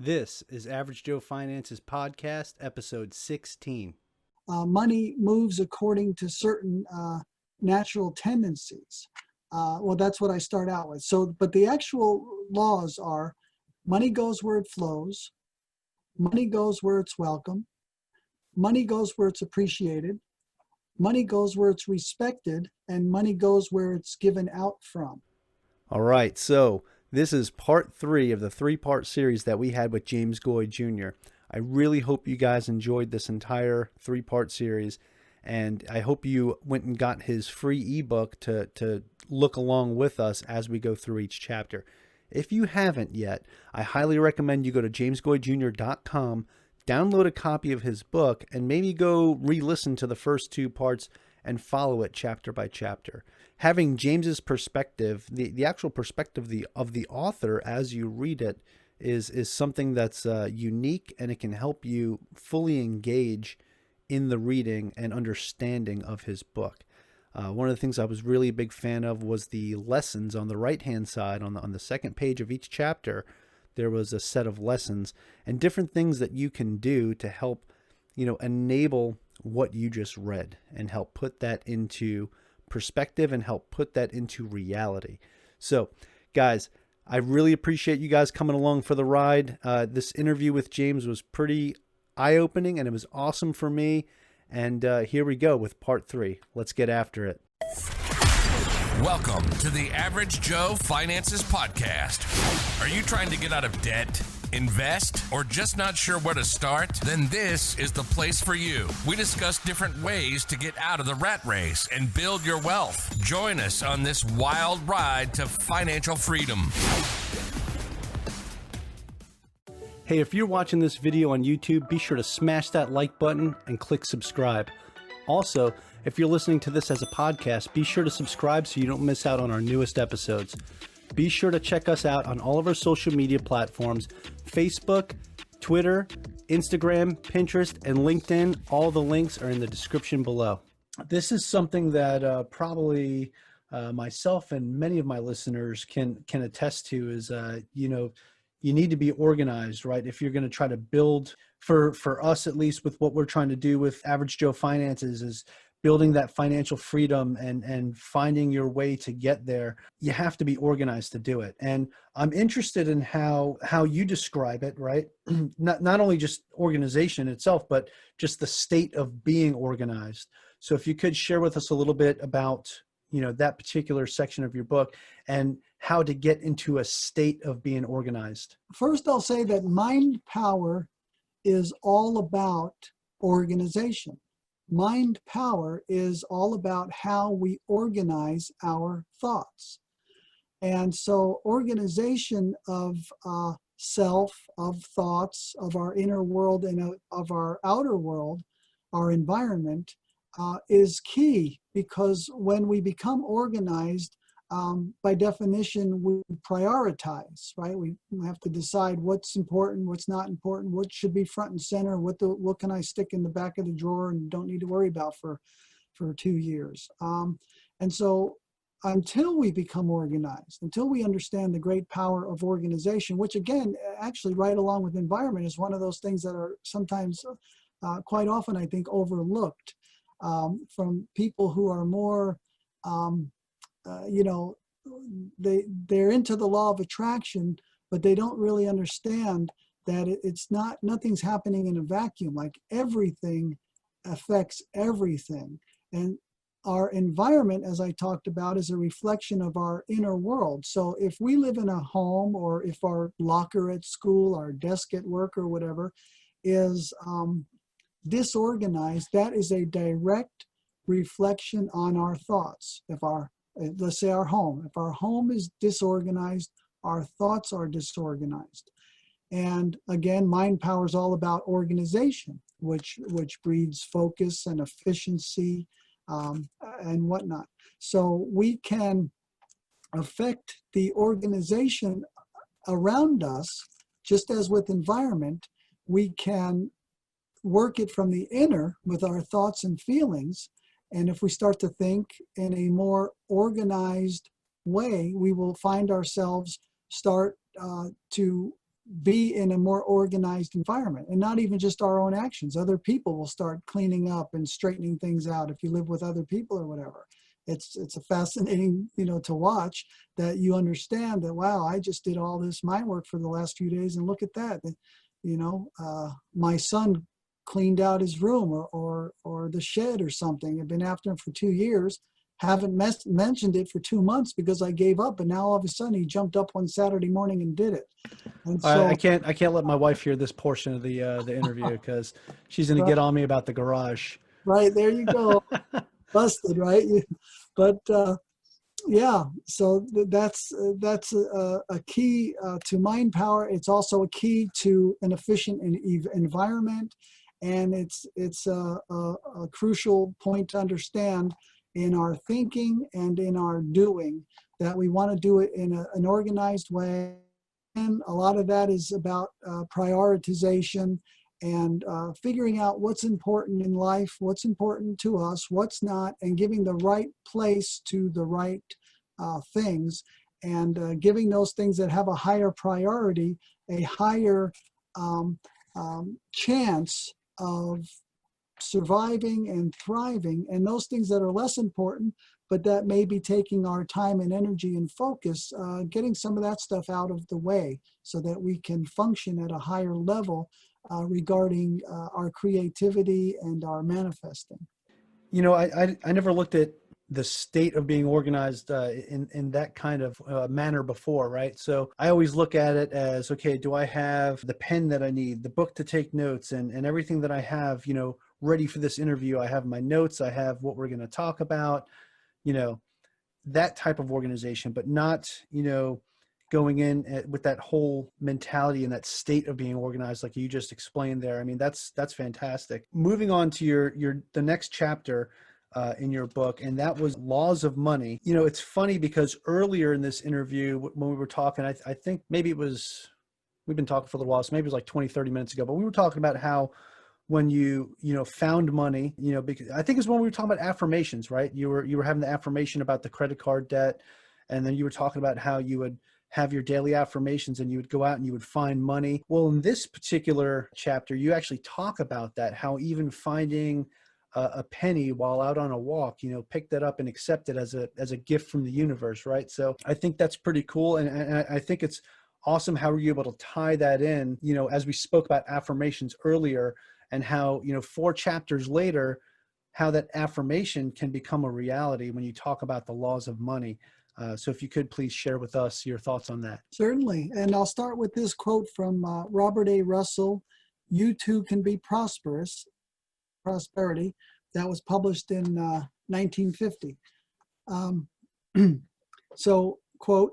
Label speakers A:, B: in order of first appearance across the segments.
A: This is Average Joe Finance's podcast, episode 16.
B: Money moves according to certain natural tendencies. Well, that's what I start out with. So, but the actual laws are money goes where it flows, money goes where it's welcome, money goes where it's appreciated, money goes where it's respected, and money goes where it's given out from.
A: All right, so this is part 3 of the 3-part series that we had with James Goi Jr. I really hope you guys enjoyed this entire 3-part series, and I hope you went and got his free ebook to look along with us as we go through each chapter. If you haven't yet, I highly recommend you go to jamesgoijr.com, download a copy of his book, and maybe go re-listen to the first 2 parts and follow it chapter by chapter. Having James's perspective, the actual perspective of the author as you read it, is something that's unique, and it can help you fully engage in the reading and understanding of his book. One of the things I was really a big fan of was the lessons on the right-hand side. On the second page of each chapter, there was a set of lessons and different things that you can do to help, enable what you just read and help put that into perspective and help put that into reality. So, guys, I really appreciate you guys coming along for the ride. This interview with James was pretty eye-opening, and it was awesome for me. And here we go with part 3. Let's get after it.
C: Welcome to the Average Joe Finances Podcast. Are you trying to get out of debt, invest, or just not sure where to start? Then this is the place for you. We discuss different ways to get out of the rat race and build your wealth. Join us on this wild ride to financial freedom.
A: Hey, if you're watching this video on YouTube, be sure to smash that like button and click subscribe. Also, if you're listening to this as a podcast, be sure to subscribe so you don't miss out on our newest episodes. Be sure to check us out on all of our social media platforms: Facebook, Twitter, Instagram, Pinterest, and LinkedIn. All the links are in the description below. This is something that probably myself and many of my listeners can attest to is, you need to be organized, right? If you're going to try to build, for us at least, with what we're trying to do with Average Joe Finances, is building that financial freedom and finding your way to get there. You have to be organized to do it. And I'm interested in how you describe it, right? Not only just organization itself, but just the state of being organized. So if you could share with us a little bit about, that particular section of your book and how to get into a state of being organized.
B: First, I'll say that Mindpower is all about organization. Mindpower is all about how we organize our thoughts. And so organization of self, of thoughts, of our inner world and of our outer world, our environment, is key, because when we become organized, by definition, we prioritize, right? We have to decide what's important, what's not important, what should be front and center, what can I stick in the back of the drawer and don't need to worry about for 2 years. And so until we become organized, until we understand the great power of organization, which again, actually right along with environment, is one of those things that are sometimes, quite often, I think, overlooked from people who are more, they're into the law of attraction, but they don't really understand that nothing's happening in a vacuum. Like, everything affects everything. And our environment, as I talked about, is a reflection of our inner world. So if we live in a home, or if our locker at school, our desk at work, or whatever is disorganized, that is a direct reflection on our thoughts. Let's say our home. If our home is disorganized, our thoughts are disorganized. And again, Mindpower is all about organization, which breeds focus and efficiency and whatnot. So we can affect the organization around us, just as with environment. We can work it from the inner with our thoughts and feelings. And if we start to think in a more organized way, we will find ourselves start to be in a more organized environment, and not even just our own actions. Other people will start cleaning up and straightening things out if you live with other people or whatever. It's a fascinating, to watch, that you understand that, wow, I just did all this mind work for the last few days, and look at that. My son cleaned out his room or the shed or something. I've been after him for 2 years. Haven't mentioned it for 2 months because I gave up, and now all of a sudden he jumped up one Saturday morning and did it. And so
A: I can't let my wife hear this portion of the interview because she's going to
B: right,
A: get on me about the garage.
B: right there you go, busted, right? But yeah, so that's a key to mind power. It's also a key to an efficient environment, and it's a crucial point to understand in our thinking and in our doing, that we want to do it in an organized way. And a lot of that is about prioritization and figuring out what's important in life, what's important to us, what's not, and giving the right place to the right things, and giving those things that have a higher priority a higher chance of surviving and thriving, and those things that are less important, but that may be taking our time and energy and focus, getting some of that stuff out of the way so that we can function at a higher level regarding our creativity and our manifesting.
A: I never looked at the state of being organized in that kind of manner before, right? So I always look at it as, okay, do I have the pen that I need, the book to take notes, and everything that I have, ready for this interview? I have my notes, I have what we're going to talk about, that type of organization, but not, going in with that whole mentality and that state of being organized like you just explained there. I mean, that's fantastic. Moving on to the next chapter in your book, and that was laws of money. It's funny because earlier in this interview when we were talking, I think maybe we've been talking for a little while, so maybe it was like 20-30 minutes ago, but we were talking about how when you found money, because I think it's when we were talking about affirmations, right? You were having the affirmation about the credit card debt, and then you were talking about how you would have your daily affirmations and you would go out and you would find money. Well, in this particular chapter, you actually talk about that, how even finding a penny while out on a walk, pick that up and accept it as a gift from the universe, right? So I think that's pretty cool. And I think it's awesome how were you able to tie that in, as we spoke about affirmations earlier, and how, 4 chapters later, how that affirmation can become a reality when you talk about the laws of money. So if you could please share with us your thoughts on that.
B: Certainly. And I'll start with this quote from Robert A. Russell, "You too can be prosperous," prosperity, that was published in 1950. So, quote,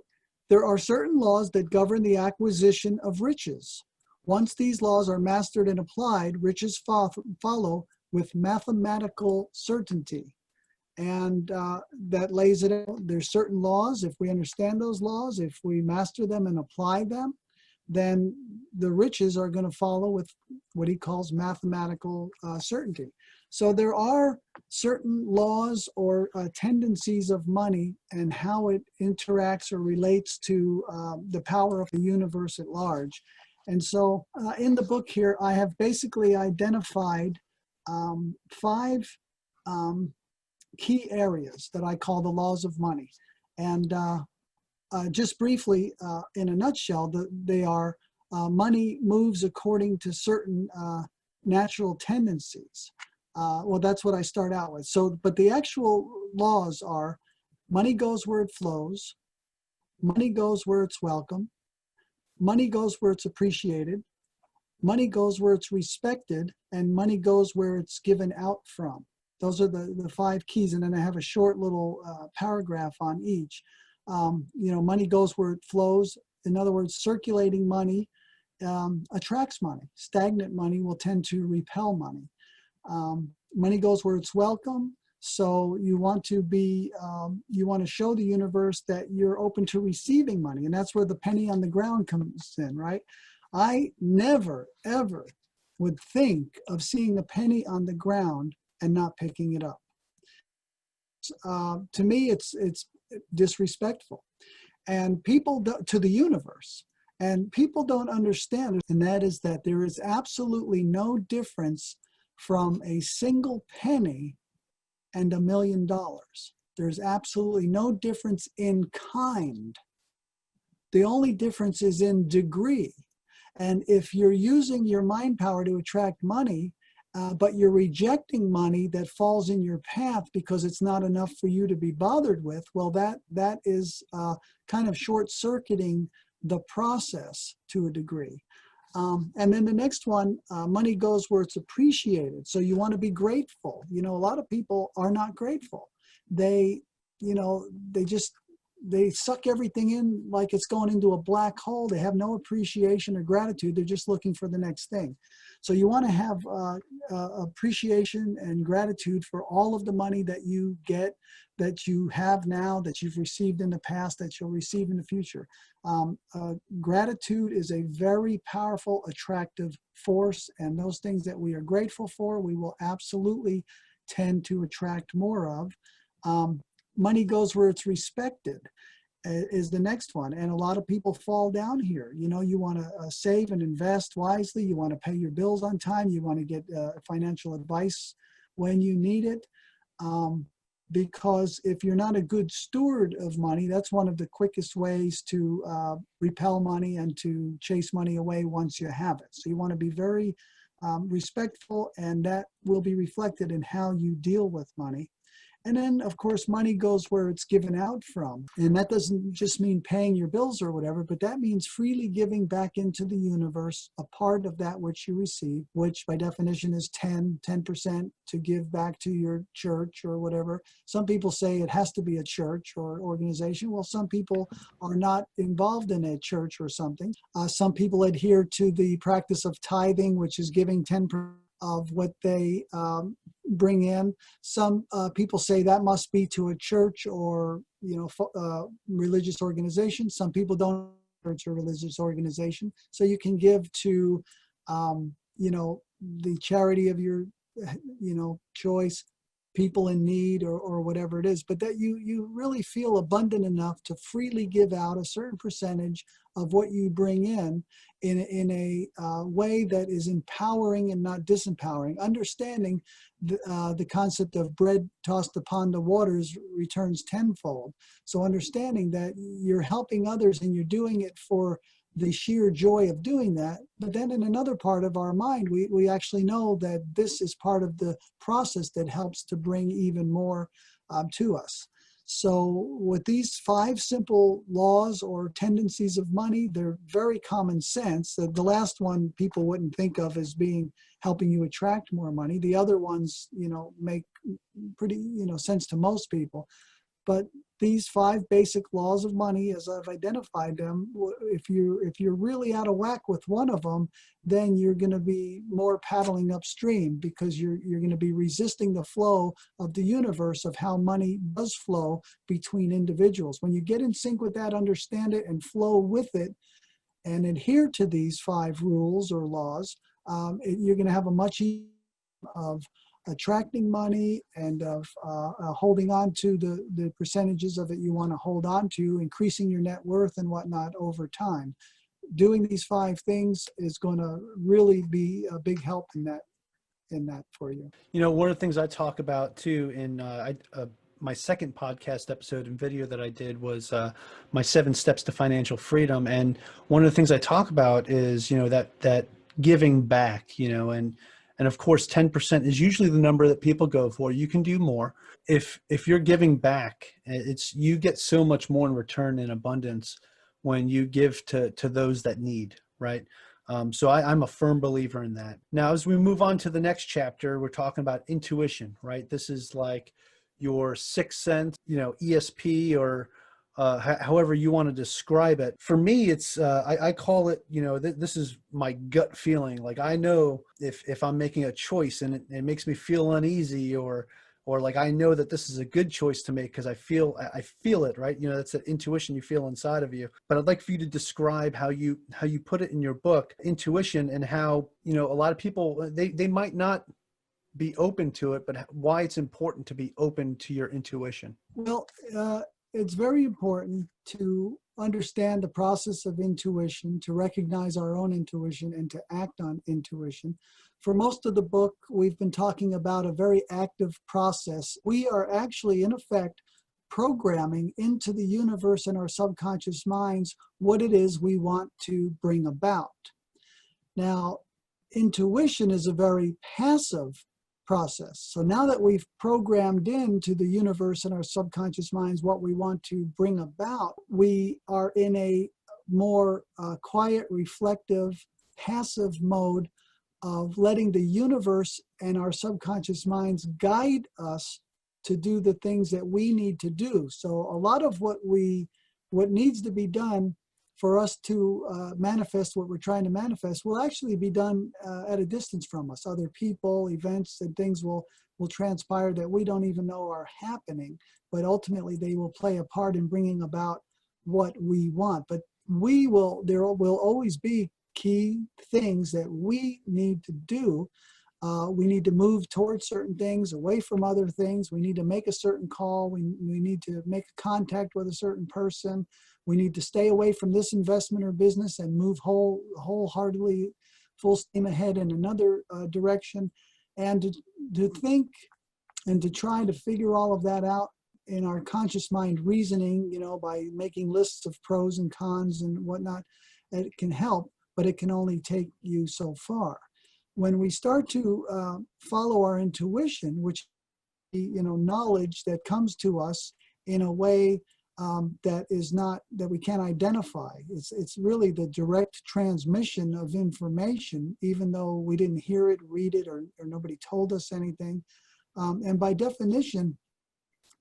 B: "There are certain laws that govern the acquisition of riches. Once these laws are mastered and applied, riches follow with mathematical certainty." And that lays it out. There's certain laws. If we understand those laws, if we master them and apply them, then the riches are going to follow with what he calls mathematical certainty. So there are certain laws or tendencies of money and how it interacts or relates to the power of the universe at large. And so in the book here, I have basically identified 5 key areas that I call the laws of money. And just briefly, in a nutshell, they are money moves according to certain natural tendencies. Well, that's what I start out with. So, but the actual laws are: money goes where it flows, money goes where it's welcome, money goes where it's appreciated, money goes where it's respected, and money goes where it's given out from. Those are the 5 keys. And then I have a short little paragraph on each. Money goes where it flows. In other words, circulating money attracts money. Stagnant money will tend to repel money. Money goes where it's welcome. So you want to show the universe that you're open to receiving money. And that's where the penny on the ground comes in, right? I never, ever would think of seeing a penny on the ground and not picking it up. To me, it's disrespectful. And people to the universe. And people don't understand, and that is that there is absolutely no difference from a single penny and $1 million. There's absolutely no difference in kind. The only difference is in degree. And if you're using your mind power to attract money, but you're rejecting money that falls in your path because it's not enough for you to be bothered with, well, that is kind of short-circuiting the process to a degree. And then the next one, money goes where it's appreciated. So you want to be grateful. You know, a lot of people are not grateful. They suck everything in like it's going into a black hole. They have no appreciation or gratitude. They're just looking for the next thing. So you want to have appreciation and gratitude for all of the money that you get, that you have now, that you've received in the past, that you'll receive in the future. Gratitude is a very powerful, attractive force, and those things that we are grateful for, we will absolutely tend to attract more of. Money goes where it's respected is the next one. And a lot of people fall down here. You know, you want to save and invest wisely. You want to pay your bills on time. You want to get financial advice when you need it. Because if you're not a good steward of money, that's one of the quickest ways to repel money and to chase money away once you have it. So you want to be very respectful, and that will be reflected in how you deal with money. And then, of course, money goes where it's given out from. And that doesn't just mean paying your bills or whatever, but that means freely giving back into the universe a part of that which you receive, which by definition is 10% to give back to your church or whatever. Some people say it has to be a church or organization. Well, some people are not involved in a church or something. Some people adhere to the practice of tithing, which is giving 10% of what they bring in. Some people say that must be to a church or, religious organization. Some people don't church or religious organization. So you can give to, the charity of your, choice, people in need or whatever it is, but that you really feel abundant enough to freely give out a certain percentage of what you bring in a way that is empowering and not disempowering, understanding the concept of bread tossed upon the waters returns tenfold. So understanding that you're helping others and you're doing it for the sheer joy of doing that. But then in another part of our mind, we actually know that this is part of the process that helps to bring even more to us. So with these 5 simple laws or tendencies of money, they're very common sense. The last one people wouldn't think of as being helping you attract more money. The other ones, make pretty, sense to most people. But these 5 basic laws of money, as I've identified them, if you're really out of whack with one of them, then you're going to be more paddling upstream, because you're going to be resisting the flow of the universe of how money does flow between individuals. When you get in sync with that, understand it, and flow with it, and adhere to these 5 rules or laws, you're going to have a much easier of attracting money and of holding on to the percentages of it you want to hold on to, increasing your net worth and whatnot over time. Doing these 5 things is going to really be a big help in that for you.
A: One of the things I talk about too in my second podcast episode and video that I did was my 7 steps to financial freedom. And one of the things I talk about is, that giving back, and of course, 10% is usually the number that people go for. You can do more. If you're giving back, you get so much more in return in abundance when you give to those that need, right? So I'm a firm believer in that. Now, as we move on to the next chapter, we're talking about intuition, right? This is like your 6th sense, ESP, or however you want to describe it. For me, it's I call it, this is my gut feeling. Like, I know if I'm making a choice and it makes me feel uneasy, or like I know that this is a good choice to make because I feel it, right? That's that intuition you feel inside of you. But I'd like for you to describe how you put it in your book, intuition, and how, a lot of people, they might not be open to it, but why it's important to be open to your intuition.
B: Well, it's very important to understand the process of intuition, to recognize our own intuition, and to act on intuition. For most of the book, we've been talking about a very active process. We are actually, in effect, programming into the universe and our subconscious minds what it is we want to bring about. Now, intuition is a very passive process. So now that we've programmed into the universe and our subconscious minds what we want to bring about, we are in a more quiet, reflective, passive mode of letting the universe and our subconscious minds guide us to do the things that we need to do. So a lot of what needs to be done for us to manifest what we're trying to manifest will actually be done at a distance from us. Other people, events, and things will transpire that we don't even know are happening, but ultimately they will play a part in bringing about what we want. But there will always be key things that we need to do. We need to move towards certain things, away from other things. We need to make a certain call. We need to make contact with a certain person. We need to stay away from this investment or business and move wholeheartedly, full steam ahead in another direction. And to think and to try to figure all of that out in our conscious mind reasoning, by making lists of pros and cons and whatnot, it can help, but it can only take you so far. When we start to follow our intuition, which knowledge that comes to us in a way that we can't identify. It's really the direct transmission of information, even though we didn't hear it, read it, or nobody told us anything. And by definition,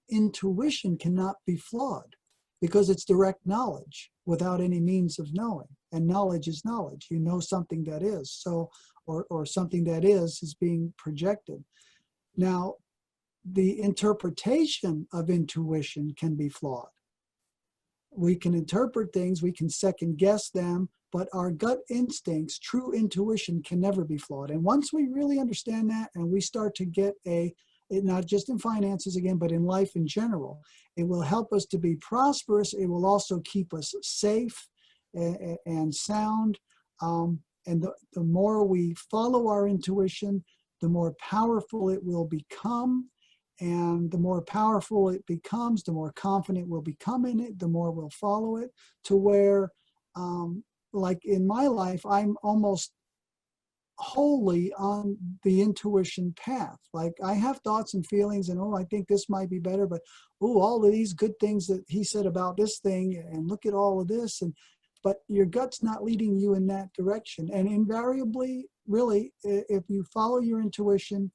B: intuition cannot be flawed because it's direct knowledge without any means of knowing. And knowledge is knowledge. You know something that is, so or something that is being projected. Now, the interpretation of intuition can be flawed. We can interpret things, we can second guess them, but our gut instincts, true intuition, can never be flawed. And once we really understand that and we start to get not just in finances again, but in life in general, it will help us to be prosperous. It will also keep us safe and sound. And the more we follow our intuition, the more powerful it will become. And the more powerful it becomes, the more confident we'll become in it, the more we'll follow it, to where, like in my life, I'm almost wholly on the intuition path. Like I have thoughts and feelings and, I think this might be better, but, all of these good things that he said about this thing, and look at all of this. But your gut's not leading you in that direction. And invariably, really, if you follow your intuition,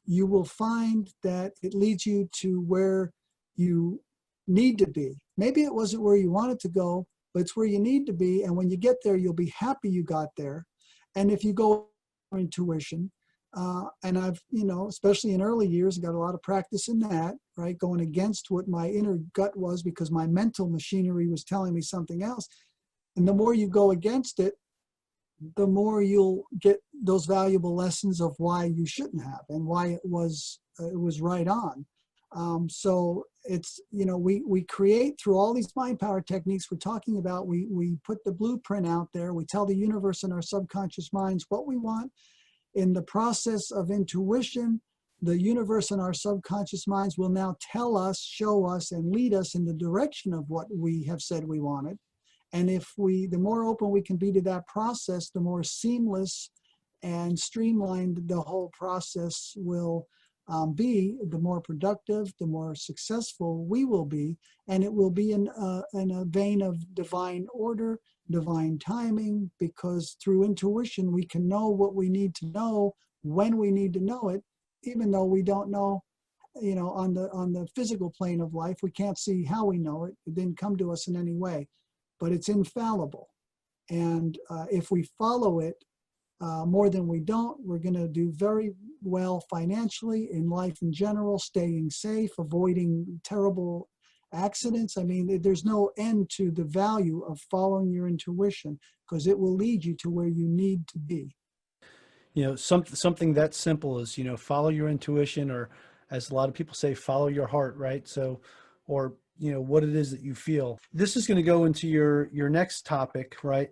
B: you will find that it leads you to where you need to be. Maybe it wasn't where you wanted to go, but it's where you need to be. And when you get there, you'll be happy you got there. And if you go for intuition, and I've, especially in early years, got a lot of practice in that, right? Going against what my inner gut was because my mental machinery was telling me something else. And the more you go against it, the more you'll get those valuable lessons of why you shouldn't have and why it was right on. So it's, we create through all these mind power techniques we're talking about, we put the blueprint out there, we tell the universe and our subconscious minds what we want. In the process of intuition, the universe and our subconscious minds will now tell us, show us, and lead us in the direction of what we have said we wanted. And the more open we can be to that process, the more seamless and streamlined the whole process will be, the more productive, the more successful we will be. And it will be in a vein of divine order, divine timing, because through intuition, we can know what we need to know when we need to know it, even though we don't know, on the physical plane of life, we can't see how we know it. It didn't come to us in any way. But it's infallible. And if we follow it more than we don't, we're going to do very well financially, in life in general, staying safe, avoiding terrible accidents. I mean, there's no end to the value of following your intuition, because it will lead you to where you need to be.
A: Something that simple as, follow your intuition, or as a lot of people say, follow your heart, right? So, or what it is that you feel. This is going to go into your next topic, right?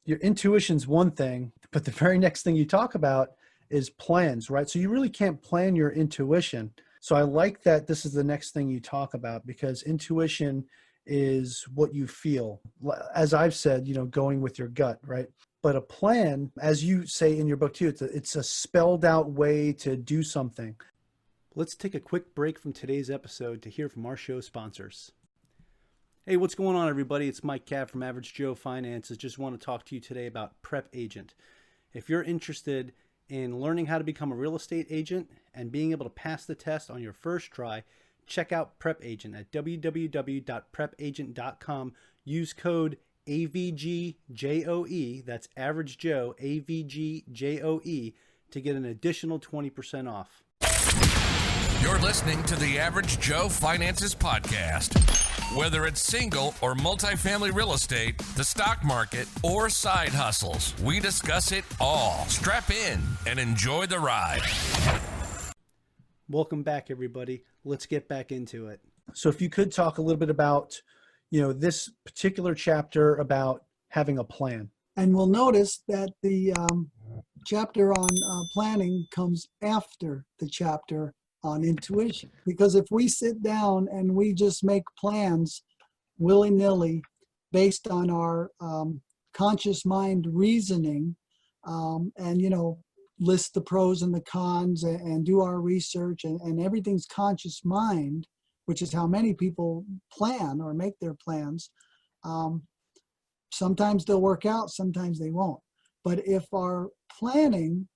A: Your intuition's one thing, but the very next thing you talk about is plans, right? So you really can't plan your intuition. So I like that this is the next thing you talk about, because intuition is what you feel. As I've said, going with your gut, right? But a plan, as you say in your book too, it's a spelled out way to do something. Let's take a quick break from today's episode to hear from our show sponsors. Hey, what's going on, everybody? It's Mike Cav from Average Joe Finances. Just want to talk to you today about Prep Agent. If you're interested in learning how to become a real estate agent and being able to pass the test on your first try, check out Prep Agent at www.prepagent.com. Use code AVGJOE, that's Average Joe, AVGJOE, to get an additional 20% off.
C: You're listening to the Average Joe Finances Podcast. Whether it's single or multifamily real estate, the stock market, or side hustles, we discuss it all. Strap in and enjoy the ride.
A: Welcome back, everybody. Let's get back into it. So if you could talk a little bit about, this particular chapter about having a plan.
B: And we'll notice that the chapter on planning comes after the chapter on intuition. Because if we sit down and we just make plans willy-nilly based on our conscious mind reasoning, and list the pros and the cons and do our research, and everything's conscious mind, which is how many people plan or make their plans, sometimes they'll work out, sometimes they won't. But if our planning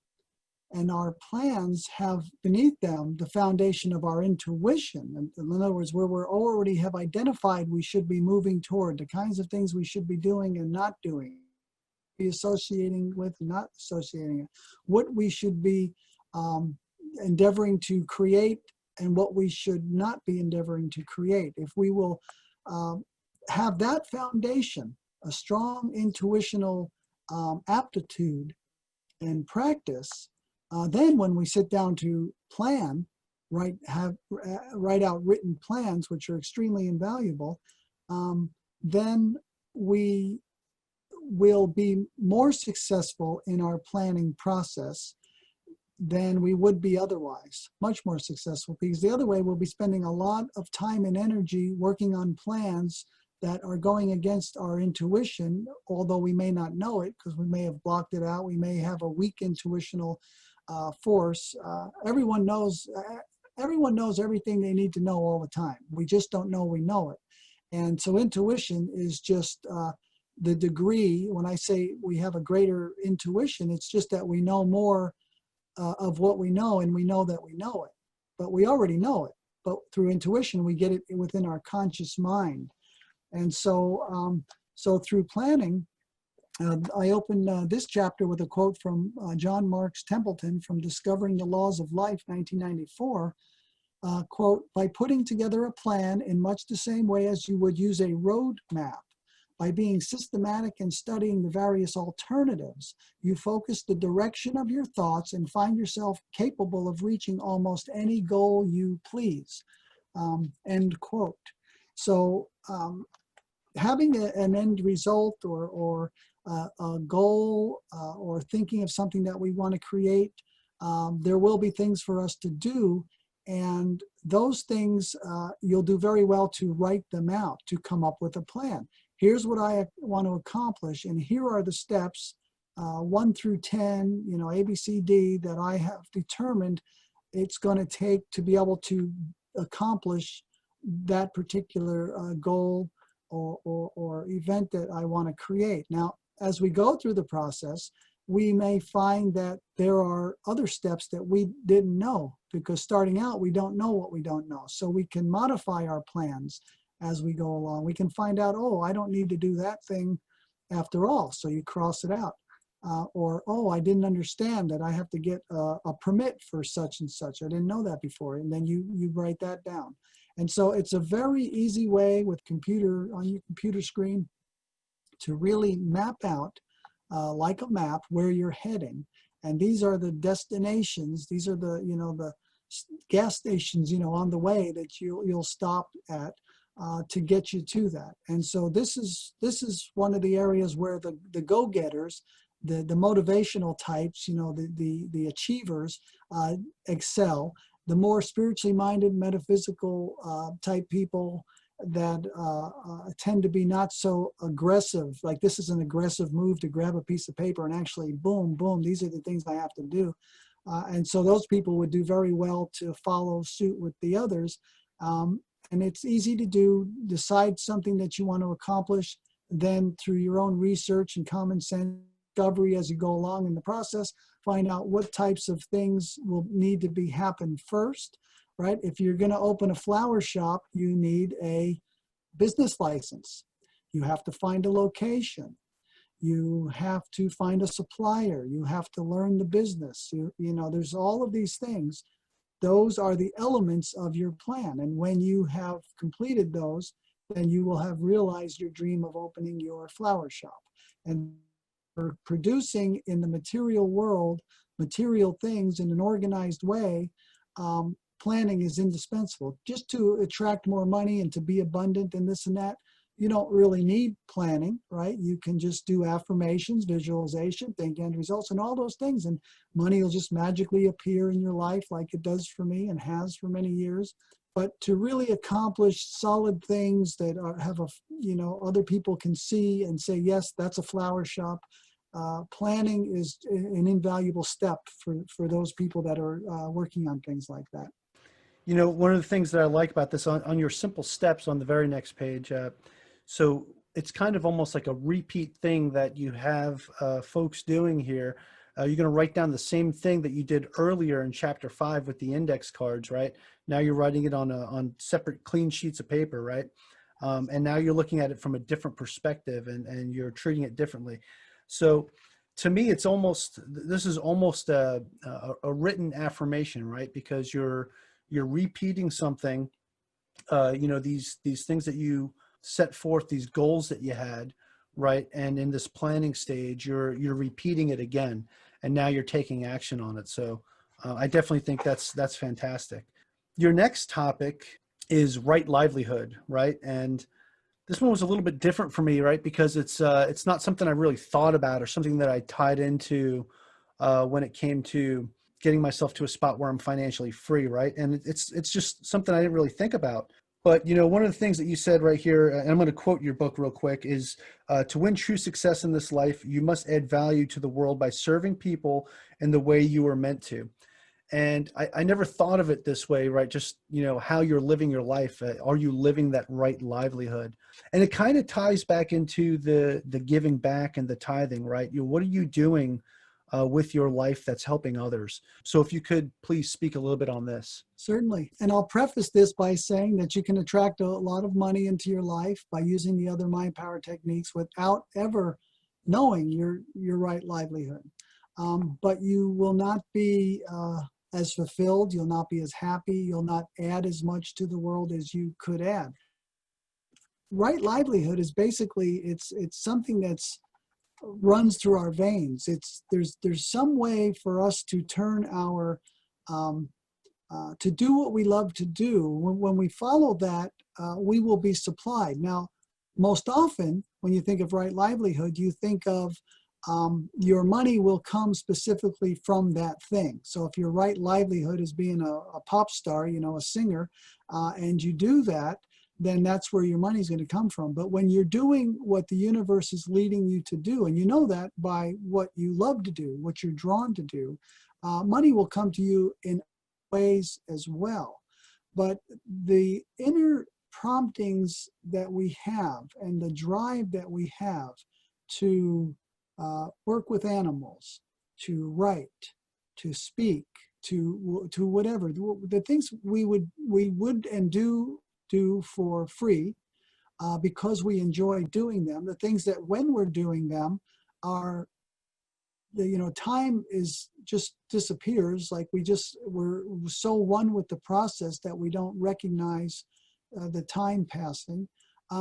B: and our plans have beneath them the foundation of our intuition, and in other words, where we already have identified we should be moving toward, the kinds of things we should be doing and not doing, be associating with and not associating it, what we should be endeavoring to create and what we should not be endeavoring to create. If we will have that foundation, a strong intuitional aptitude and practice, then when we sit down to plan, write out written plans, which are extremely invaluable, then we will be more successful in our planning process than we would be otherwise, much more successful, because the other way we'll be spending a lot of time and energy working on plans that are going against our intuition, although we may not know it because we may have blocked it out. We may have a weak intuitional force. Everyone knows everything they need to know all the time. We just don't know we know it. And so intuition is just the degree. When I say we have a greater intuition, it's just that we know more of what we know, and we know that we know it. But we already know it. But through intuition, we get it within our conscious mind. And so, through planning, I opened this chapter with a quote from John Marks Templeton from Discovering the Laws of Life, 1994. Quote, "By putting together a plan in much the same way as you would use a road map, by being systematic and studying the various alternatives, you focus the direction of your thoughts and find yourself capable of reaching almost any goal you please." End quote. So having an end result or a goal or thinking of something that we want to create, there will be things for us to do. And those things, you'll do very well to write them out, to come up with a plan. Here's what I want to accomplish, and here are the steps, 1 through 10, A, B, C, D, that I have determined it's going to take to be able to accomplish that particular goal or event that I want to create. Now, as we go through the process, we may find that there are other steps that we didn't know, because starting out, we don't know what we don't know. So we can modify our plans as we go along. We can find out, oh, I don't need to do that thing after all. So you cross it out. Or, oh, I didn't understand that I have to get a permit for such and such. I didn't know that before. And then you write that down. And so it's a very easy way with on your computer screen to really map out, like a map, where you're heading. And these are the destinations. These are the gas stations, on the way that you'll stop at. to get you to that. And so this is one of the areas where the go-getters, the motivational types, the achievers excel. The more spiritually minded, metaphysical type people that tend to be not so aggressive, like this is an aggressive move to grab a piece of paper and actually boom, boom, these are the things I have to do. And so those people would do very well to follow suit with the others. And it's easy to do, decide something that you want to accomplish, then through your own research and common sense discovery as you go along in the process, find out what types of things will need to be happen first, right? If you're going to open a flower shop, you need a business license. You have to find a location. You have to find a supplier. You have to learn the business. There's all of these things. Those are the elements of your plan. And when you have completed those, then you will have realized your dream of opening your flower shop. And for producing in the material world, material things in an organized way, planning is indispensable. Just to attract more money and to be abundant and this and that, you don't really need planning, right? You can just do affirmations, visualization, think end results, and all those things. And money will just magically appear in your life like it does for me and has for many years. But to really accomplish solid things that have other people can see and say, yes, that's a flower shop. Planning is an invaluable step for those people that are working on things like that.
A: One of the things that I like about this on your simple steps on the very next page, so it's kind of almost like a repeat thing that you have folks doing here. You're going to write down the same thing that you did earlier in chapter 5 with the index cards, right? Now you're writing it on separate clean sheets of paper, right? And now you're looking at it from a different perspective and you're treating it differently. So to me, this is almost a written affirmation, right? Because you're repeating something, these things that you set forth, these goals that you had, right? And in this planning stage, you're repeating it again, and now you're taking action on it. So I definitely think that's fantastic. Your next topic is right livelihood, right? And this one was a little bit different for me, right? Because it's not something I really thought about or something that I tied into when it came to getting myself to a spot where I'm financially free, right? And it's just something I didn't really think about. But, one of the things that you said right here, and I'm going to quote your book real quick, is to win true success in this life, you must add value to the world by serving people in the way you were meant to. And I never thought of it this way, right? Just, how you're living your life. Are you living that right livelihood? And it kind of ties back into the giving back and the tithing, right? What are you doing with your life that's helping others? So if you could please speak a little bit on this.
B: Certainly. And I'll preface this by saying that you can attract a lot of money into your life by using the other Mindpower techniques without ever knowing your right livelihood. But you will not be as fulfilled. You'll not be as happy. You'll not add as much to the world as you could add. Right livelihood is basically, it's something that's runs through our veins. There's some way for us to turn our to do what we love to do. When we follow that, we will be supplied. Now, most often when you think of right livelihood, you think of your money will come specifically from that thing. So if your right livelihood is being a pop star, a singer, and you do that, then that's where your money is going to come from. But when you're doing what the universe is leading you to do, and you know that by what you love to do, what you're drawn to do, money will come to you in ways as well. But the inner promptings that we have and the drive that we have to work with animals, to write, to speak, to whatever, the things we would and do for free because we enjoy doing them, the things that when we're doing them are, time is just disappears. Like we're so one with the process that we don't recognize the time passing.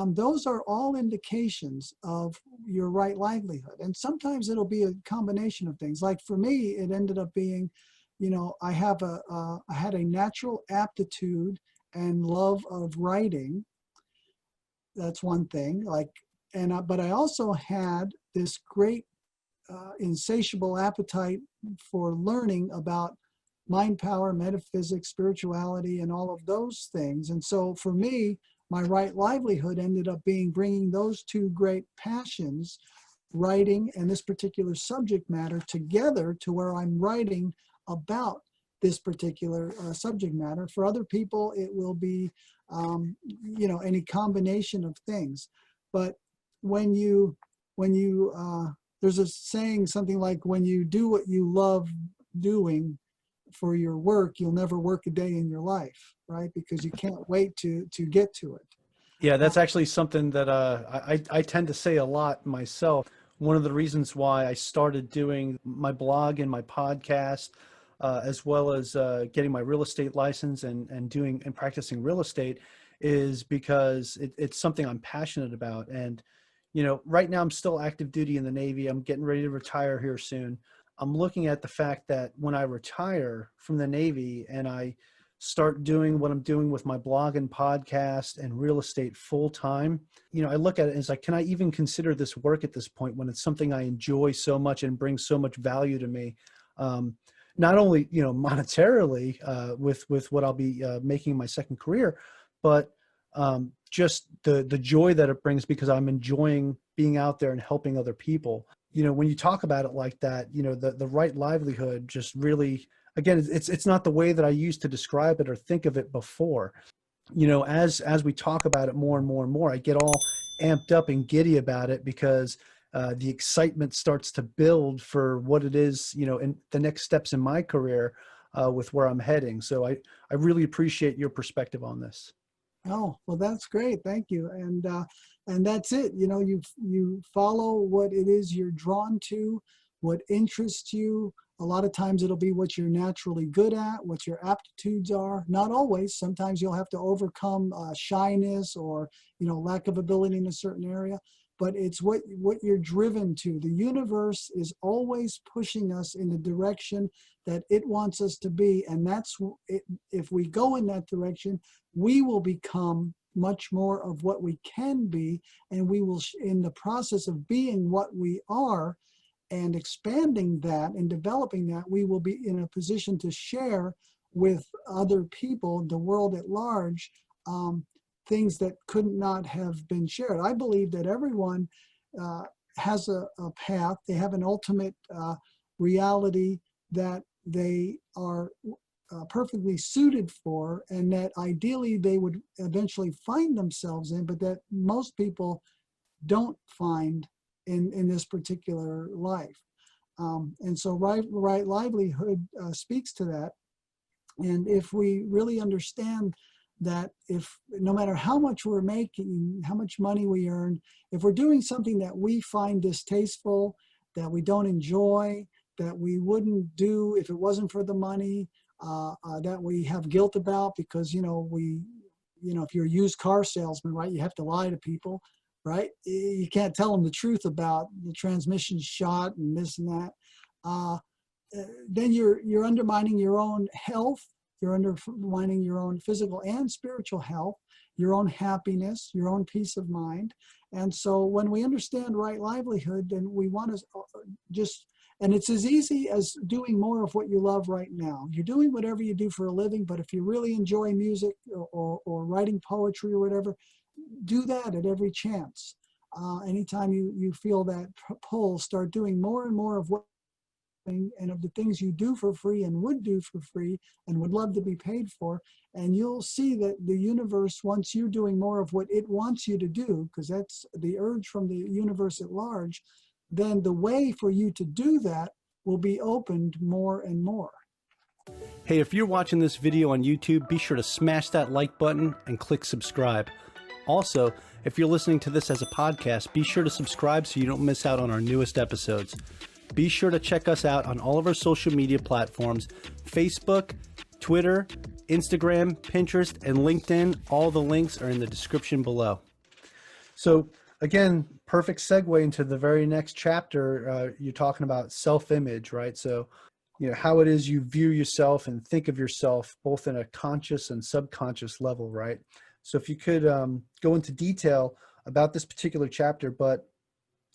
B: Those are all indications of your right livelihood. And sometimes it'll be a combination of things. Like for me, it ended up being, I had a natural aptitude and love of writing. that's one thing. Like, but I also had this great insatiable appetite for learning about mind power, metaphysics, spirituality, and all of those things. And so for me, my right livelihood ended up being bringing those two great passions, writing and this particular subject matter, together to where I'm writing about this particular subject matter. For other people, it will be, any combination of things. But when you there's a saying, something like, when you do what you love doing for your work, you'll never work a day in your life, right? Because you can't wait to get to it.
A: Yeah, that's actually something that I tend to say a lot myself. One of the reasons why I started doing my blog and my podcast, as well as getting my real estate license and doing and practicing real estate, is because it's something I'm passionate about. And right now I'm still active duty in the Navy. I'm getting ready to retire here soon. I'm looking at the fact that when I retire from the Navy and I start doing what I'm doing with my blog and podcast and real estate full time, I look at it and it's like, can I even consider this work at this point when it's something I enjoy so much and brings so much value to me? Not only, monetarily with what I'll be making in my second career, but just the joy that it brings because I'm enjoying being out there and helping other people. When you talk about it like that, the right livelihood just really, again, it's not the way that I used to describe it or think of it before. As we talk about it more and more and more, I get all amped up and giddy about it because the excitement starts to build for what it is, in the next steps in my career with where I'm heading. So I really appreciate your perspective on this.
B: Oh, well, that's great. Thank you. And that's it. You follow what it is you're drawn to, what interests you. A lot of times it'll be what you're naturally good at, what your aptitudes are. Not always. Sometimes you'll have to overcome shyness or, lack of ability in a certain area. But it's what you're driven to. The universe is always pushing us in the direction that it wants us to be. And that's it. If we go in that direction, we will become much more of what we can be. And we will, in the process of being what we are and expanding that and developing that, we will be in a position to share with other people, the world at large, things that could not have been shared. I believe that everyone has a path. They have an ultimate reality that they are perfectly suited for, and that ideally they would eventually find themselves in, but that most people don't find in this particular life. And so right livelihood speaks to that. And if we really understand that, if no matter how much we're making, how much money we earn, if we're doing something that we find distasteful, that we don't enjoy, that we wouldn't do if it wasn't for the money, that we have guilt about because, if you're a used car salesman, right, you have to lie to people, right? You can't tell them the truth about the transmission shot and this and that. Then you're undermining your own health. You're undermining your own physical and spiritual health, your own happiness, your own peace of mind. And so when we understand right livelihood, then we want to and it's as easy as doing more of what you love right now. You're doing whatever you do for a living, but if you really enjoy music or writing poetry or whatever, do that at every chance. Anytime you feel that pull, start doing more and more of what and of the things you do for free and would do for free and would love to be paid for. And you'll see that the universe wants you doing more of what it wants you to do, because that's the urge from the universe at large. Then the way for you to do that will be opened more and more.
A: Hey, if you're watching this video on YouTube, be sure to smash that like button and click subscribe. Also, if you're listening to this as a podcast, be sure to subscribe so you don't miss out on our newest episodes. Be sure to check us out on all of our social media platforms: Facebook, Twitter, Instagram, Pinterest, and LinkedIn. All the links are in the description below. So again, perfect segue into the very next chapter. You're talking about self-image, right? So, how it is you view yourself and think of yourself both in a conscious and subconscious level, right? So if you could go into detail about this particular chapter. But,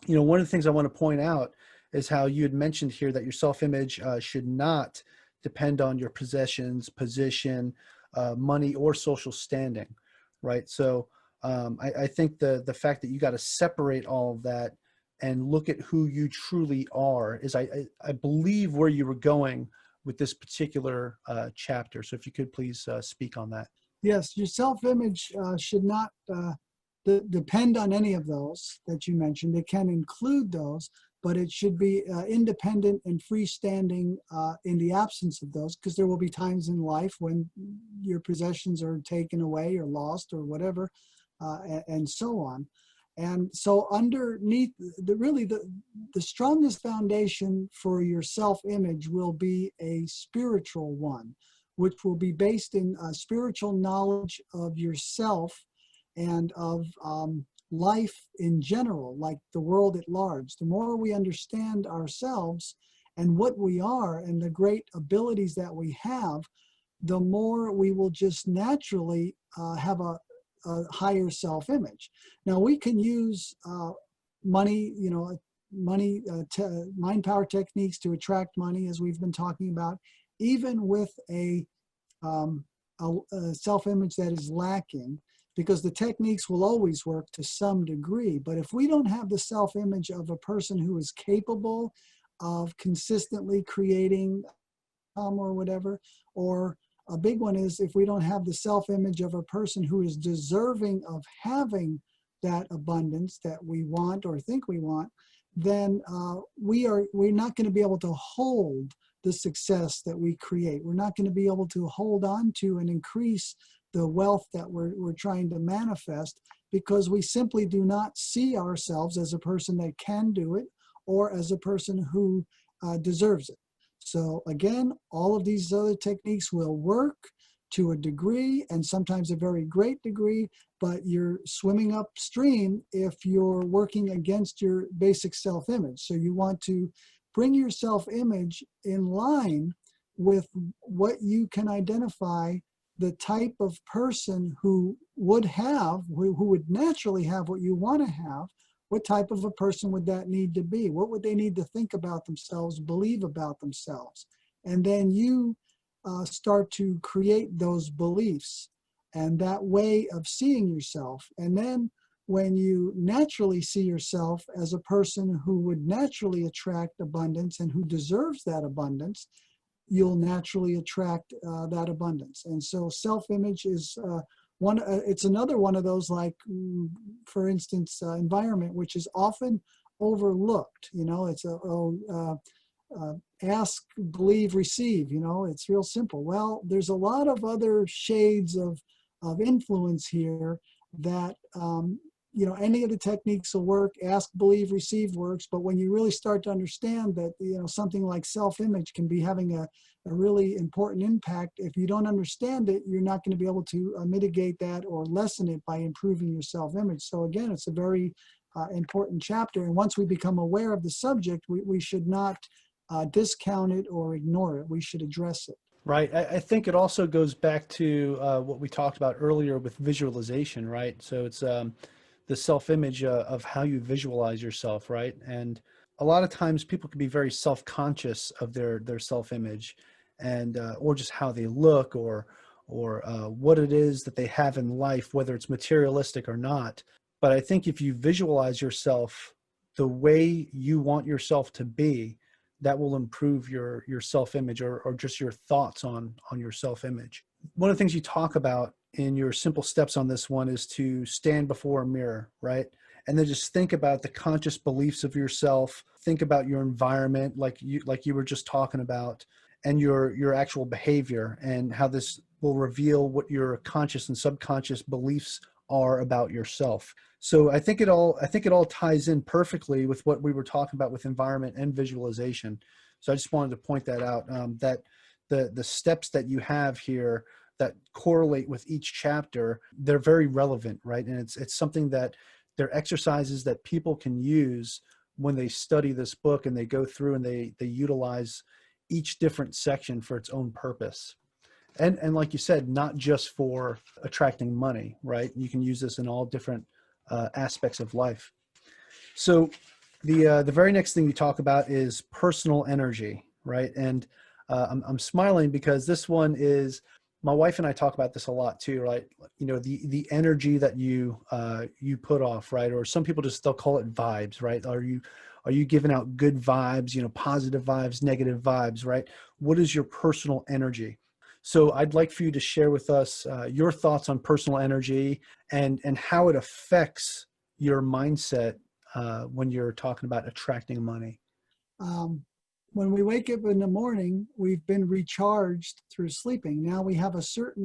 A: one of the things I want to point out is how you had mentioned here that your self-image should not depend on your possessions, position, money, or social standing, right? So I think the fact that you got to separate all of that and look at who you truly are is, I believe, where you were going with this particular chapter. So if you could please speak on that.
B: Yes, your self-image should not depend on any of those that you mentioned. It can include those, but it should be independent and freestanding in the absence of those, because there will be times in life when your possessions are taken away or lost or whatever, and so on. And so underneath, the strongest foundation for your self-image will be a spiritual one, which will be based in spiritual knowledge of yourself and of life in general, like the world at large. The more we understand ourselves and what we are and the great abilities that we have, the more we will just naturally have a higher self-image. Now we can use money, mind power techniques to attract money, as we've been talking about, even with a self-image that is lacking, because the techniques will always work to some degree. But if we don't have the self-image of a person who is capable of consistently creating or whatever, or a big one is if we don't have the self-image of a person who is deserving of having that abundance that we want or think we want, then we're not going to be able to hold the success that we create. We're not going to be able to hold on to and increase the wealth that we're trying to manifest, because we simply do not see ourselves as a person that can do it or as a person who deserves it. So again, all of these other techniques will work to a degree, and sometimes a very great degree, but you're swimming upstream if you're working against your basic self-image. So you want to bring your self-image in line with what you can identify the type of person who would naturally have what you want to have. What type of a person would that need to be? What would they need to think about themselves, believe about themselves? And then you start to create those beliefs and that way of seeing yourself. And then when you naturally see yourself as a person who would naturally attract abundance and who deserves that abundance, you'll naturally attract that abundance. And so self-image is it's another one of those, like, for instance, environment, which is often overlooked. It's ask, believe, receive. It's real simple. Well, there's a lot of other shades of influence here that, any of the techniques will work. Ask, believe, receive works. But when you really start to understand that, something like self-image can be having a really important impact, if you don't understand it, you're not going to be able to mitigate that or lessen it by improving your self-image. So again, it's a very important chapter. And once we become aware of the subject, we should not discount it or ignore it. We should address it.
A: Right. I think it also goes back to what we talked about earlier with visualization, right? So it's the self-image of how you visualize yourself, right? And a lot of times people can be very self-conscious of their self-image, and or just how they look, or what it is that they have in life, whether it's materialistic or not. But I think if you visualize yourself the way you want yourself to be, that will improve your self-image, or just your thoughts on your self-image. One of the things you talk about in your simple steps on this one is to stand before a mirror, right? And then just think about the conscious beliefs of yourself. Think about your environment, like you were just talking about, and your actual behavior, and how this will reveal what your conscious and subconscious beliefs are about yourself. So I think it all ties in perfectly with what we were talking about with environment and visualization. So I just wanted to point that out, that the steps that you have here that correlate with each chapter, they're very relevant, right? And it's something that they're exercises that people can use when they study this book, and they go through and they utilize each different section for its own purpose. And like you said, not just for attracting money, right? You can use this in all different aspects of life. So the very next thing you talk about is personal energy, right? And I'm smiling because this one is, my wife and I talk about this a lot too, right? You know, the energy that you put off, right? Or some people they'll call it vibes, right? Are you giving out good vibes, you know, positive vibes, negative vibes, right? What is your personal energy? So I'd like for you to share with us your thoughts on personal energy and how it affects your mindset when you're talking about attracting money.
B: Um, when we wake up in the morning, we've been recharged through sleeping. Now we have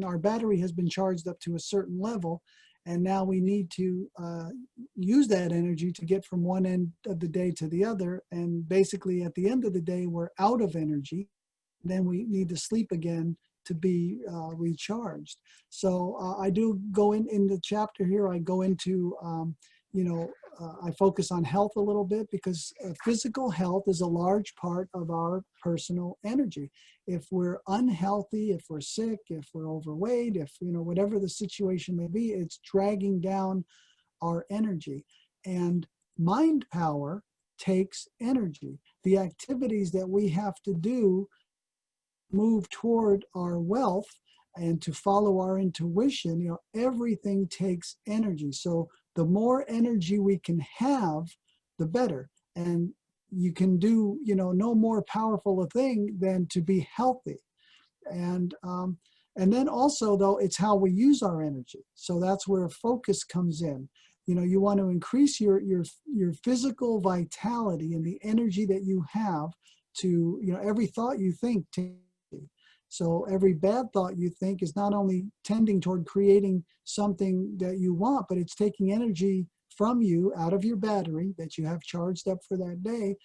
B: our battery has been charged up to a certain level, and now we need to use that energy to get from one end of the day to the other. And basically at the end of the day, we're out of energy. Then we need to sleep again to be recharged. So I do go in the chapter here, I go into, I focus on health a little bit because physical health is a large part of our personal energy. If we're unhealthy, if we're sick, if we're overweight, if, whatever the situation may be, it's dragging down our energy. And mind power takes energy. The activities that we have to do move toward our wealth and to follow our intuition, everything takes energy. So the more energy we can have, the better. And you can do, no more powerful a thing than to be healthy. And then also, though, it's how we use our energy. So that's where focus comes in. You want to increase your physical vitality and the energy that you have to, every thought you think. So every bad thought you think is not only tending toward creating something that you want, but it's taking energy from you out of your battery that you have charged up for that day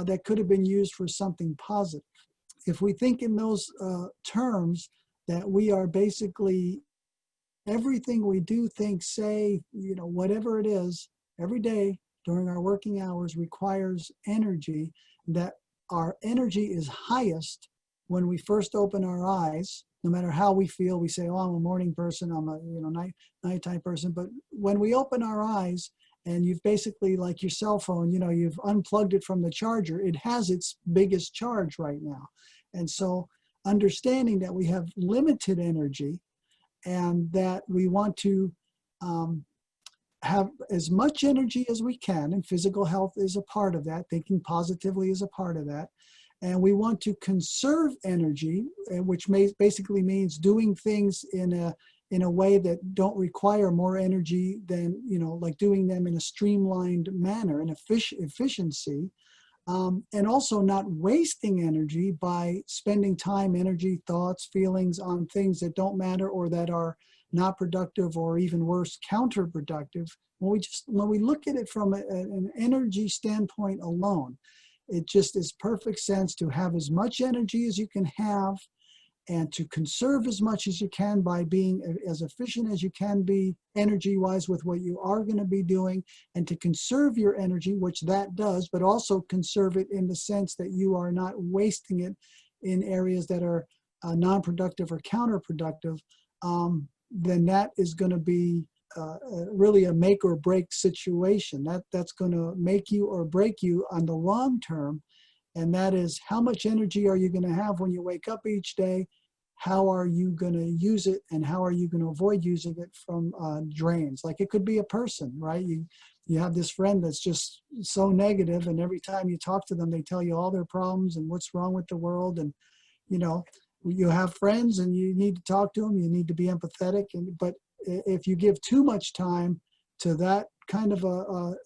B: that could have been used for something positive. If we think in those terms, that we are basically everything we do, think, say, whatever it is, every day during our working hours requires energy, that our energy is highest when we first open our eyes. No matter how we feel, we say, oh, I'm a morning person, I'm a nighttime person. But when we open our eyes and you've basically, like your cell phone, you've unplugged it from the charger, it has its biggest charge right now. And so understanding that we have limited energy and that we want to have as much energy as we can, and physical health is a part of that, thinking positively is a part of that. And we want to conserve energy, which basically means doing things in a way that don't require more energy than, like doing them in a streamlined manner and efficiency. And also not wasting energy by spending time, energy, thoughts, feelings on things that don't matter or that are not productive or even worse, counterproductive. When we look at it from an energy standpoint alone, it just is perfect sense to have as much energy as you can have and to conserve as much as you can by being as efficient as you can be energy-wise with what you are going to be doing, and to conserve your energy, which that does, but also conserve it in the sense that you are not wasting it in areas that are non-productive or counterproductive, then that is going to be really a make or break situation. That's going to make you or break you on the long term. And that is, how much energy are you going to have when you wake up each day? How are you going to use it? And how are you going to avoid using it from drains? Like it could be a person, right? You have this friend that's just so negative, and every time you talk to them, they tell you all their problems and what's wrong with the world. And, you have friends and you need to talk to them. You need to be empathetic. But if you give too much time to that kind of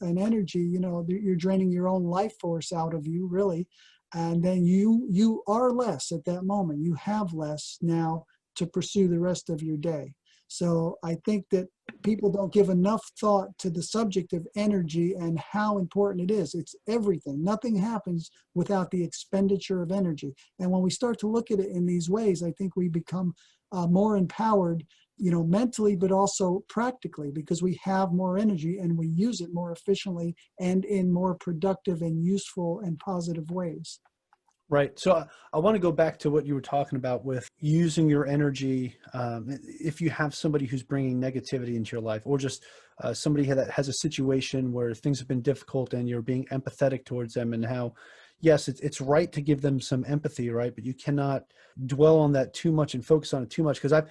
B: an energy, you're draining your own life force out of you, really. And then you are less at that moment. You have less now to pursue the rest of your day. So I think that people don't give enough thought to the subject of energy and how important it is. It's everything. Nothing happens without the expenditure of energy. And when we start to look at it in these ways, I think we become more empowered, mentally, but also practically, because we have more energy and we use it more efficiently and in more productive and useful and positive ways.
A: Right. So I want to go back to what you were talking about with using your energy. If you have somebody who's bringing negativity into your life, or just somebody that has a situation where things have been difficult and you're being empathetic towards them, and how, yes, it's right to give them some empathy, right? But you cannot dwell on that too much and focus on it too much. Because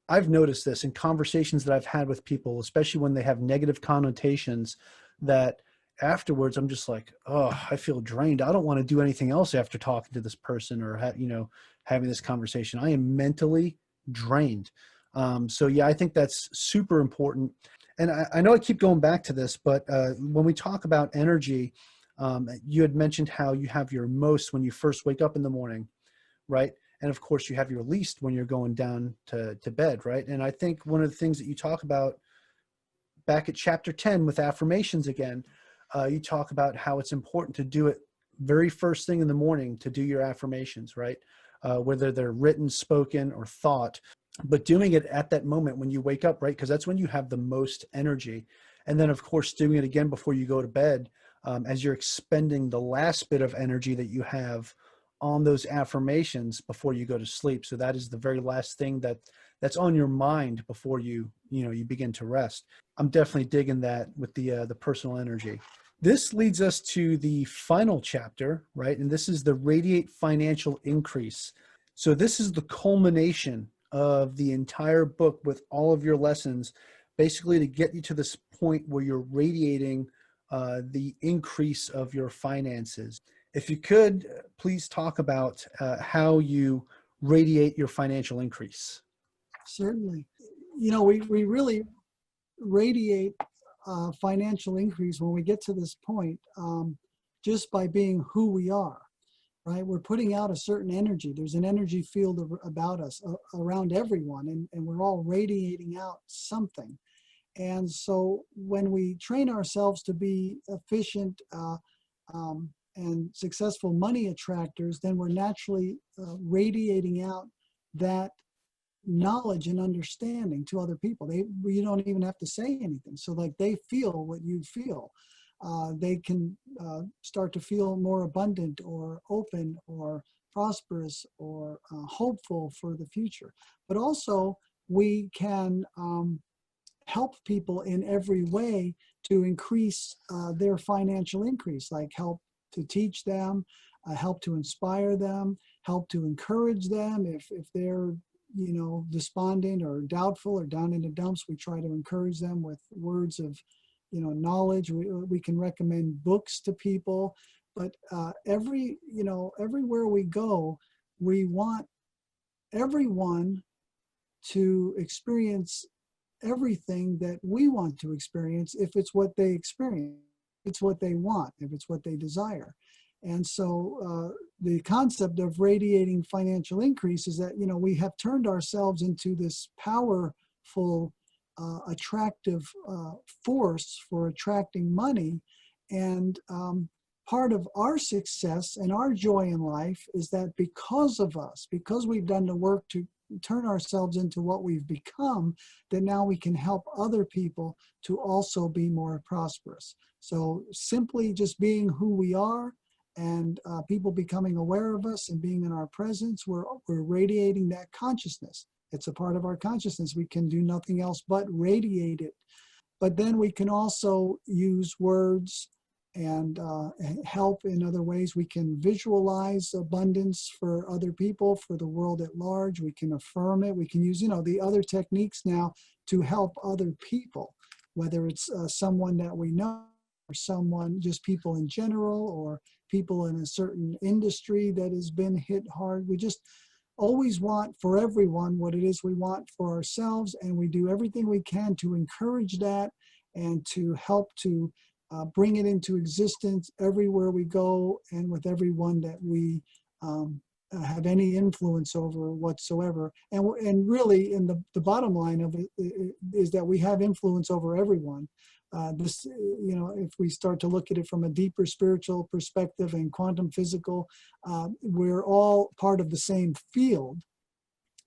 A: I've noticed this in conversations that I've had with people, especially when they have negative connotations, that afterwards I'm just like, oh, I feel drained. I don't want to do anything else after talking to this person or having this conversation. I am mentally drained. So yeah, I think that's super important. And I know I keep going back to this, but when we talk about energy, you had mentioned how you have your most when you first wake up in the morning, right? And of course you have your least when you're going down to bed, right? And I think one of the things that you talk about back at chapter 10 with affirmations again, you talk about how it's important to do it very first thing in the morning, to do your affirmations, right? Whether they're written, spoken, or thought, but doing it at that moment when you wake up, right? Because that's when you have the most energy. And then of course, doing it again before you go to bed, as you're expending the last bit of energy that you have on those affirmations before you go to sleep. So that is the very last thing that's on your mind before you begin to rest. I'm definitely digging that with the personal energy. This leads us to the final chapter, right? And this is the radiate financial increase. So this is the culmination of the entire book with all of your lessons, basically to get you to this point where you're radiating the increase of your finances. If you could, please talk about how you radiate your financial increase.
B: Certainly. We really radiate financial increase when we get to this point, just by being who we are, right? We're putting out a certain energy. There's an energy field about us, around everyone, and we're all radiating out something. And so when we train ourselves to be efficient and successful money attractors, then we're naturally radiating out that knowledge and understanding to other people. You don't even have to say anything. So like they feel what you feel. They can start to feel more abundant or open or prosperous or hopeful for the future. But also we can help people in every way to increase their financial increase, like help to teach them, help to inspire them, help to encourage them. If they're despondent or doubtful or down in the dumps, we try to encourage them with words of knowledge. We can recommend books to people, but everywhere we go, we want everyone to experience everything that we want to experience, if it's what they experience, it's what they want, if it's what they desire. And so the concept of radiating financial increase is that, we have turned ourselves into this powerful, attractive force for attracting money. And part of our success and our joy in life is that because of us, because we've done the work to turn ourselves into what we've become, that now we can help other people to also be more prosperous. So simply just being who we are, and people becoming aware of us and being in our presence, we're radiating that consciousness. It's a part of our consciousness. We can do nothing else but radiate it. But then we can also use words and help in other ways. We can visualize abundance for other people, for the world at large. We can affirm it. We can use, the other techniques now to help other people, whether it's someone that we know, or someone, just people in general, or people in a certain industry that has been hit hard. We just always want for everyone what it is we want for ourselves, and we do everything we can to encourage that and to help to bring it into existence everywhere we go and with everyone that we have any influence over whatsoever. And really, in the bottom line of it is that we have influence over everyone. If we start to look at it from a deeper spiritual perspective and quantum physical, we're all part of the same field.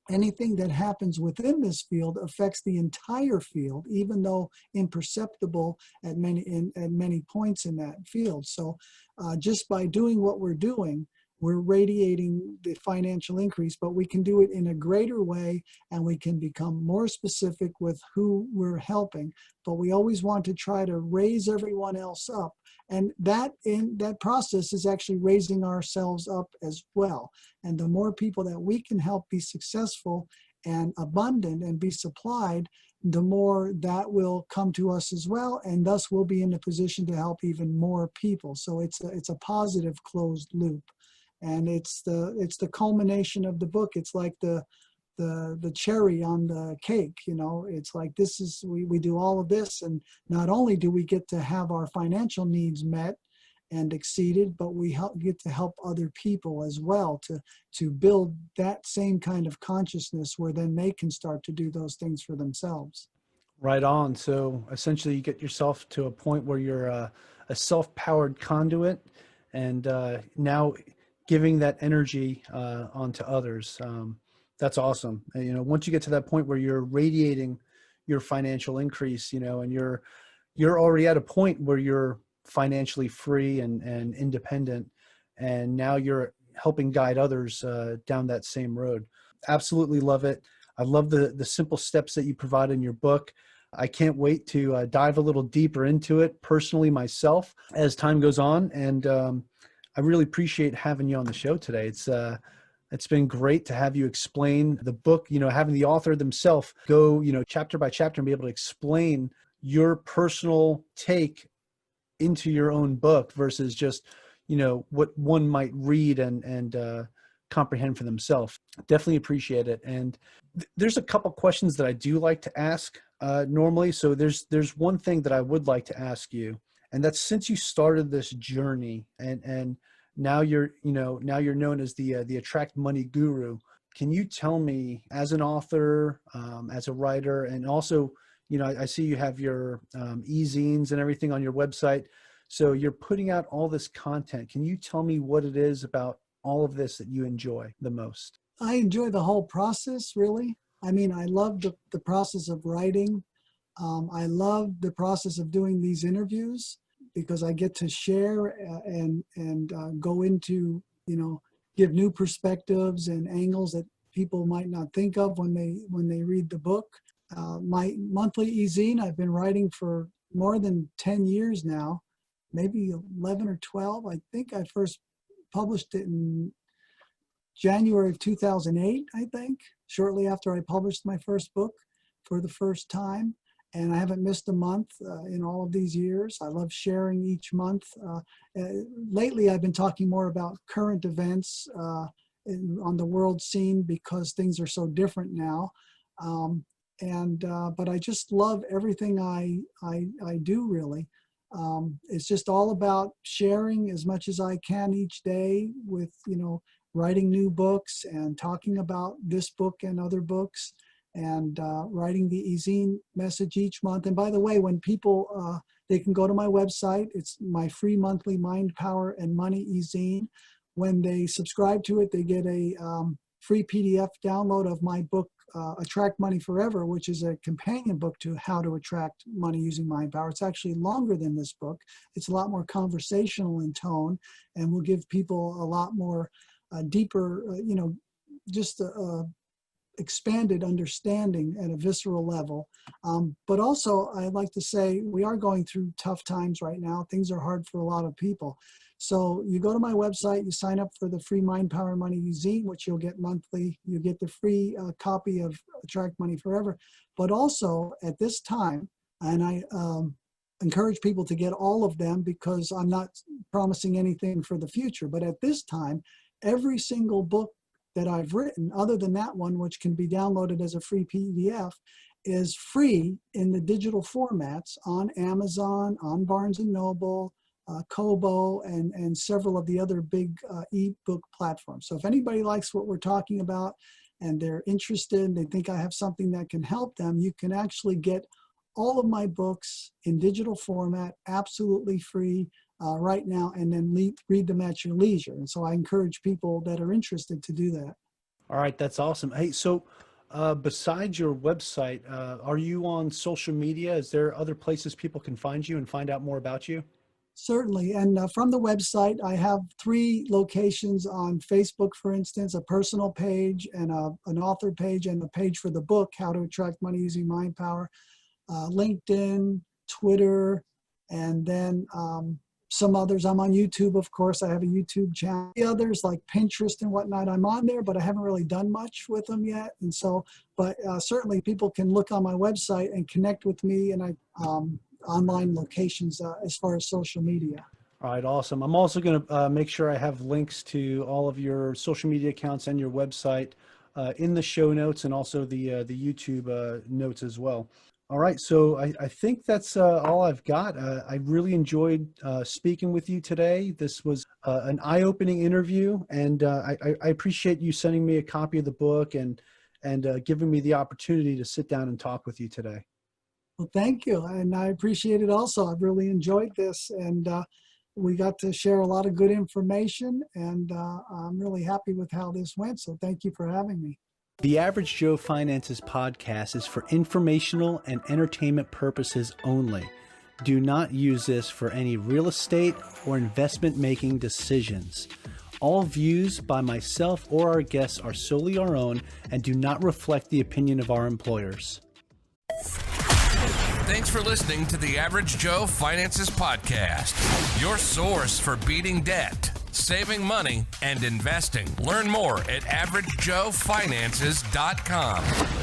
B: Anything that happens within this field affects the entire field, even though imperceptible at many points in that field. So just by doing what we're doing, we're radiating the financial increase, but we can do it in a greater way, and we can become more specific with who we're helping. But we always want to try to raise everyone else up. And that in that process is actually raising ourselves up as well. And the more people that we can help be successful and abundant and be supplied, the more that will come to us as well, and thus we'll be in a position to help even more people. So it's a positive closed loop, and it's the culmination of the book. It's like the cherry on the cake. It's like this is we do all of this, and not only do we get to have our financial needs met and exceeded, but we get to help other people as well to build that same kind of consciousness where then they can start to do those things for themselves.
A: Right on. So essentially you get yourself to a point where you're a self-powered conduit, and now giving that energy onto others. That's awesome. And, once you get to that point where you're radiating your financial increase, and you're already at a point where you're financially free and independent, and now you're helping guide others down that same road. Absolutely love it. I love the simple steps that you provide in your book. I can't wait to dive a little deeper into it personally myself as time goes on. And I really appreciate having you on the show today. It's been great to have you explain the book, having the author themselves go, chapter by chapter and be able to explain your personal take into your own book versus just, what one might read and comprehend for themselves. Definitely appreciate it. And there's a couple questions that I do like to ask normally. So there's one thing that I would like to ask you, and that's, since you started this journey and now you're known as the attract money guru. Can you tell me, as an author, as a writer, and also, I see you have your e-zines and everything on your website. So you're putting out all this content. Can you tell me what it is about all of this that you enjoy the most?
B: I enjoy the whole process, really. I mean, I love the process of writing. I love the process of doing these interviews because I get to share and go into, give new perspectives and angles that people might not think of when they read the book. My monthly e-zine, I've been writing for more than 10 years now, maybe 11 or 12. I think I first published it in January of 2008, I think, shortly after I published my first book for the first time. And I haven't missed a month in all of these years. I love sharing each month. Lately, I've been talking more about current events on the world scene because things are so different now. But I just love everything I do, really. It's just all about sharing as much as I can each day with, writing new books and talking about this book and other books, and writing the e-zine message each month. And by the way, when people, they can go to my website. It's my free monthly Mind, Power, and Money e-zine. When they subscribe to it, they get a free PDF download of my book, Attract Money Forever, which is a companion book to How to Attract Money Using Mind Power. It's actually longer than this book. It's a lot more conversational in tone, and will give people a lot more deeper, just expanded understanding at a visceral level. But also, I'd like to say we are going through tough times right now. Things are hard for a lot of people. So you go to my website, you sign up for the free Mind, Power, and Money e-zine, which you'll get monthly. You get the free copy of Attract Money Forever. But also at this time, and I encourage people to get all of them because I'm not promising anything for the future, but at this time, every single book that I've written, other than that one, which can be downloaded as a free PDF, is free in the digital formats on Amazon, on Barnes & Noble, Kobo, and several of the other big e-book platforms. So if anybody likes what we're talking about and they're interested and they think I have something that can help them, you can actually get all of my books in digital format, absolutely free, right now, and then read them at your leisure. And so I encourage people that are interested to do that.
A: All right, that's awesome. Hey, so besides your website, are you on social media? Is there other places people can find you and find out more about you?
B: Certainly. And from the website, I have 3 locations on Facebook, for instance, a personal page and an author page and a page for the book, How to Attract Money Using Mind Power, LinkedIn, Twitter, and then some others. I'm on YouTube, of course. I have a YouTube channel. The others like Pinterest and whatnot, I'm on there, but I haven't really done much with them yet. And so, but certainly people can look on my website and connect with me, and I online locations as far as social media.
A: All right, awesome. I'm also going to make sure I have links to all of your social media accounts and your website in the show notes, and also the YouTube notes as well. All right, so I think that's all I've got. I really enjoyed speaking with you today. This was an eye-opening interview, and I appreciate you sending me a copy of the book and giving me the opportunity to sit down and talk with you today.
B: Well, thank you, and I appreciate it also. I've really enjoyed this, and we got to share a lot of good information, and I'm really happy with how this went, so thank you for having me.
A: The Average Joe Finances podcast is for informational and entertainment purposes only. Do not use this for any real estate or investment making decisions. All views by myself or our guests are solely our own and do not reflect the opinion of our employers.
C: Thanks for listening to the Average Joe Finances Podcast, your source for beating debt, saving money, and investing. Learn more at averagejoefinances.com.